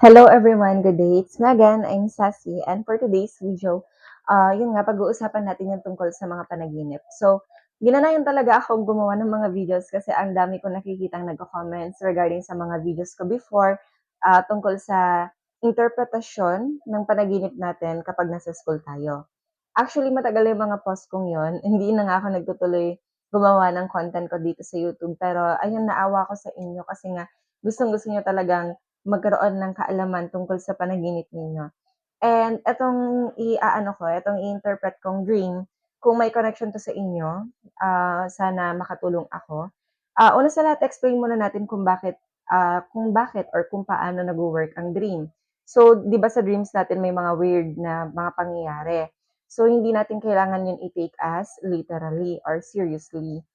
Hello everyone, good day. It's me again, I'm Sassy, and for today's video, yun nga, pag-uusapan natin yung tungkol sa mga panaginip. So, ginanayan talaga akong gumawa ng mga videos kasi ang dami ko nakikitang nagko-comments regarding sa mga videos ko before tungkol sa interpretasyon ng panaginip natin kapag nasa school tayo. Actually, matagal yung mga post kong yun. Hindi na nga ako nagtutuloy gumawa ng content ko dito sa YouTube. Pero ayun, naawa ko sa inyo kasi nga gustong-gusto nyo talagang magkaroon ng kaalaman tungkol sa panaginip ninyo. And etong etong i-interpret kong dream, kung may connection 'to sa inyo, sana makatulong ako. Una sa lahat explain muna natin kung bakit or kung paano nagwo-work ang dream. So, 'di ba sa dreams natin may mga weird na mga pangyayari. So, hindi natin kailangan 'yun i-take as literally or seriously.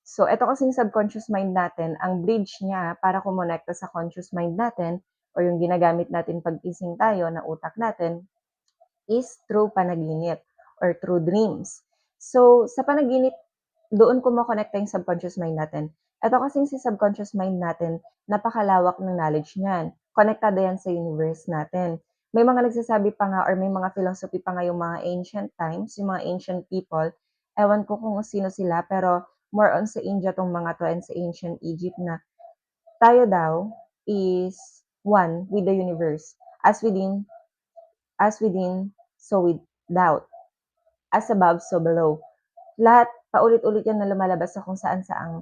So, eto kasing subconscious mind natin, ang bridge niya para kumonekta sa conscious mind natin or yung ginagamit natin pag-gising tayo na utak natin is through panaginip or through dreams. So, sa panaginip, doon kumokonekta yung subconscious mind natin. Ito kasing si subconscious mind natin, napakalawak ng knowledge niyan. Konektado yan sa universe natin. May mga nagsasabi pa nga or may mga philosophy pa nga yung mga ancient times, yung mga ancient people. Ewan ko kung sino sila, pero more on sa India tong mga to and sa ancient Egypt na tayo daw is one with the universe. As within, so without. As above, so below. Lahat, paulit-ulit yan na lumalabas sa kung saan-saang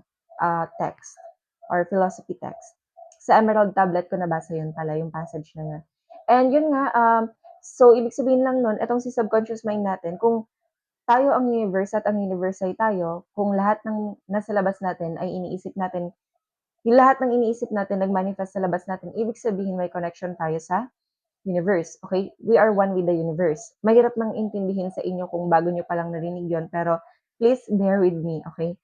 text or philosophy text. Sa Emerald Tablet ko nabasa yun pala, yung passage na yun. And yun nga, so ibig sabihin lang nun, etong si subconscious mind natin, kung tayo ang universe at ang universe ay tayo, kung lahat ng nasa labas natin ay iniisip natin, yung lahat ng iniisip natin nag-manifest sa labas natin, ibig sabihin may connection tayo sa universe, okay? We are one with the universe. Mahirap mang intindihin sa inyo kung bago nyo palang narinig yon, pero please bear with me, okay?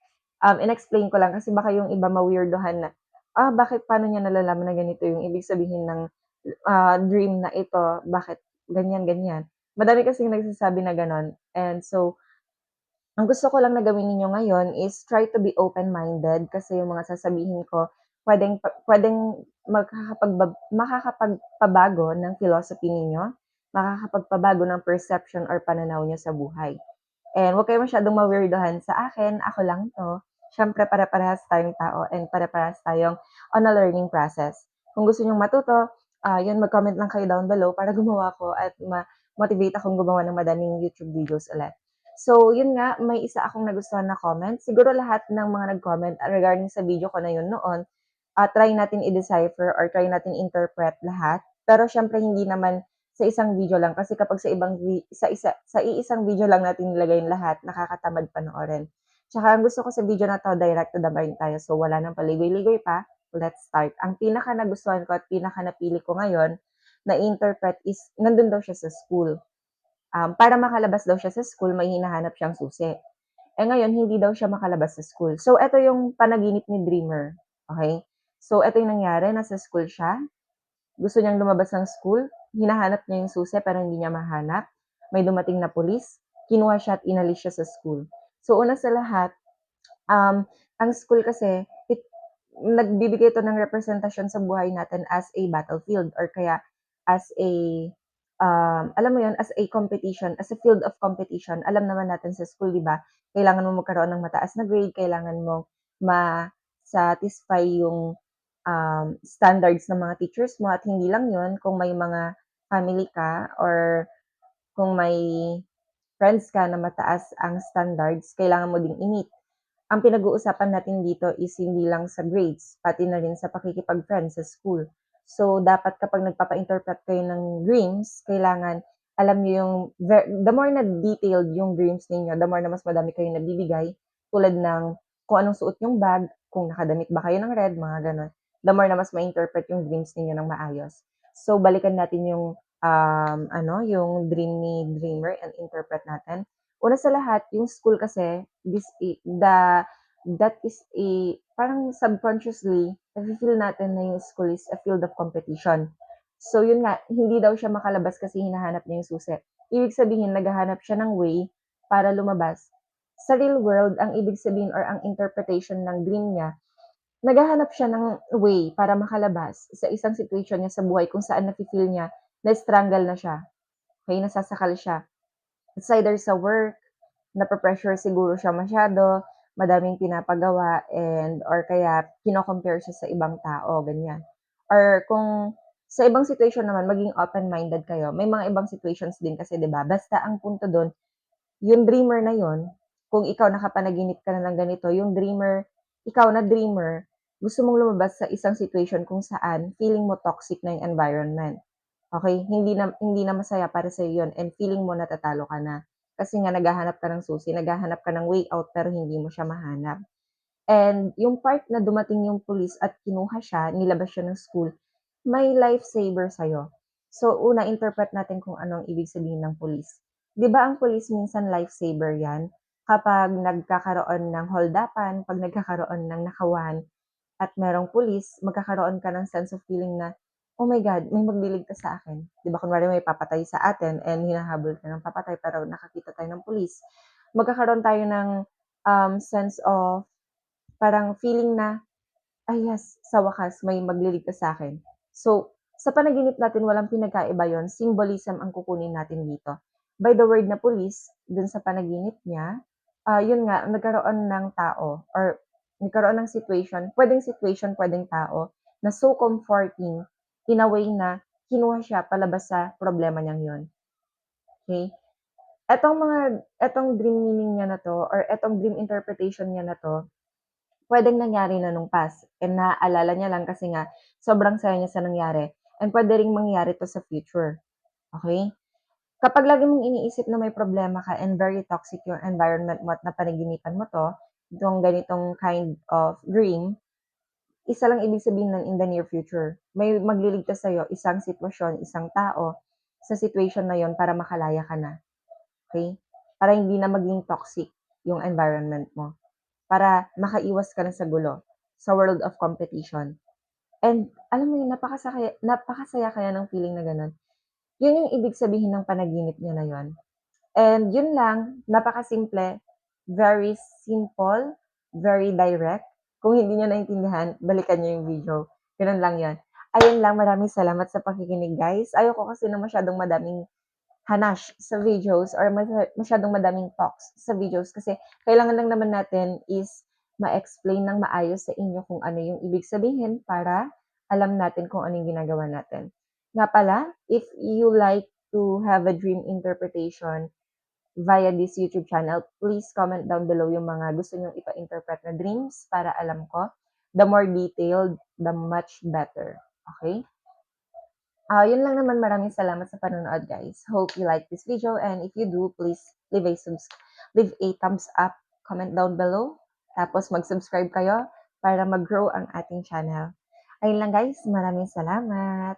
In-explain ko lang kasi baka yung iba ma-weirdohan na, bakit paano niya nalalaman na ganito yung ibig sabihin ng dream na ito, bakit ganyan, ganyan. Madami kasing nagsasabi na ganon. And so, ang gusto ko lang na gawin ninyo ngayon is try to be open-minded kasi yung mga sasabihin ko puwedeng makakapagpabago ng philosophy ninyo, makakapagpabago ng perception or pananaw niyo sa buhay. And huwag kayo masyadong ma-weirdohan sa akin, ako lang 'to. Siyempre pare-parehas tayong tao and pare-parehas tayong on a learning process. Kung gusto niyong matuto, yun mag-comment lang kayo down below para gumawa ako at motivate akong gumawa ng madaming YouTube videos ulit. So, yun nga, may isa akong nagustuhan na comment. Siguro lahat ng mga nag-comment regarding sa video ko na yun noon, try natin i-decipher or try natin interpret lahat. Pero syempre hindi naman sa isang video lang kasi kapag sa iisang video lang natin nilagay yung lahat, nakakatamad panoorin. Tsaka ang gusto ko sa video na 'to, direct to the point tayo. So, wala ng paligoy-ligoy pa, let's start. Ang pinaka nagustuhan ko at pinaka napili ko ngayon na interpret is nandun daw siya sa school. Para makalabas daw siya sa school, may hinahanap siyang susi. Eh ngayon, hindi daw siya makalabas sa school. So, eto yung panaginip ni Dreamer. Okay? So, eto yung nangyari. Nasa school siya. Gusto niyang lumabas ng school. Hinahanap niya yung susi pero hindi niya mahanap. May dumating na pulis. Kinuha siya at inalis siya sa school. So, una sa lahat, ang school kasi, nagbibigay ito ng representasyon sa buhay natin as a battlefield or kaya as a alam mo yun, as a competition, as a field of competition. Alam naman natin sa school, di ba, kailangan mo magkaroon ng mataas na grade, kailangan mo ma-satisfy yung standards ng mga teachers mo at hindi lang yun, kung may mga family ka or kung may friends ka na mataas ang standards, kailangan mo ding i-meet. Ang pinag-uusapan natin dito is hindi lang sa grades, pati na rin sa pakikipag-friends sa school. So, dapat kapag nagpapa-interpret kayo ng dreams, kailangan alam niyo yung the more na detailed yung dreams ninyo, the more na mas madami kayong nabibigay, tulad ng kung anong suot yung bag, kung nakadamit ba kayo ng red, mga gano'n. The more na mas ma-interpret yung dreams ninyo ng maayos. So, balikan natin yung yung dream ni Dreamer and interpret natin. Una sa lahat, yung school kasi, that is parang subconsciously, nafe-feel natin na yung school is a field of competition. So yun nga, hindi daw siya makalabas kasi hinahanap niya yung susi. Ibig sabihin, naghahanap siya ng way para lumabas. Sa real world, ang ibig sabihin or ang interpretation ng dream niya naghahanap siya ng way para makalabas sa isang situation niya sa buhay kung saan nafi-feel niya na-strangle na siya, okey, nasasakal siya. It's either sa work, nape-pressure siguro siya masyado, madaming pinapagawa or kaya kino-compare siya sa ibang tao, ganyan. Or kung sa ibang situation naman maging open-minded kayo, may mga ibang situations din kasi 'di ba, basta ang punto dun yung dreamer na yun, kung ikaw nakapanaginip ka na ng ganito, yung dreamer, ikaw na dreamer, gusto mong lumabas sa isang situation kung saan feeling mo toxic na yung environment. Okey, hindi na masaya para sa'yo yun and feeling mo natatalo ka na. Kasi nga naghahanap ka ng susi, naghahanap ka ng way out pero hindi mo siya mahanap. And yung part na dumating yung pulis at kinuha siya, nilabas siya ng school, may lifesaver sa'yo. So una, interpret natin kung ano ang ibig sabihin ng pulis. 'Di ba ang pulis minsan lifesaver 'yan kapag nagkakaroon ng holdapan, 'pag nagkakaroon ng nakawan at merong pulis, magkakaroon ka ng sense of feeling na, "Oh my God, may magliligtas sa akin." 'Di ba kunwari may papatay sa atin and hinahabol ka ng papatay pero nakakita tayo ng pulis. Magkakaroon tayo ng, sense of parang feeling na, "Ay yes, sa wakas may magliligtas sa'kin." So, sa panaginip natin walang pinagkaiba yun, symbolism ang kukunin natin dito. By the word na pulis, dun sa panaginip niya, yun nga nagkaroon ng tao or nagkaroon ng situation, puwedeng tao, na so comforting in a way na kinuha siya palabas sa problema niyang yun, okey? Etong dream meaning niya na 'to or etong dream interpretation niya na 'to, puwedeng nangyari na nung past and naaalala niya lang kasi nga sobrang saya niya sa nangyari and puwede ring mangyari 'to sa future, okey? Kapag lagi mong iniisip na may problema ka and very toxic yung environment mo at napanaginipan mo 'to, itong ganitong kind of dream, isa lang ibig sabihin nun in the near future, may magliligtas sa'yo, isang sitwasyon, isang tao sa situation na yun para makalaya ka na, okey? Para hindi na maging toxic yung environment mo. Para makaiwas ka na sa gulo, sa world of competition. And alam mo yun, napakasaya kaya ng feeling na gano'n. Yun yung ibig sabihin ng panaginip niya na yun. And yun lang, napakasimple, very simple, very direct. Kung hindi niyo naintindihan, balikan niyo yung video. Gano'n lang yun. Ayun lang, maraming salamat sa pakikinig guys. Ayoko kasi na masyadong madaming hanash sa videos or masyadong madaming talks sa videos kasi kailangan lang naman natin is ma-explain ng maayos sa inyo kung ano yung ibig sabihin para alam natin kung ano yung ginagawa natin. Nga pala, if you like to have a dream interpretation via this YouTube channel, please comment down below yung mga gusto nyong ipa-interpret na dreams para alam ko. The more detailed, the much better. Okay? Yun lang naman. Maraming salamat sa panonood, guys. Hope you like this video, and if you do, please leave a thumbs up, comment down below, tapos mag-subscribe kayo para mag-grow ang ating channel. Ayun lang, guys. Maraming salamat.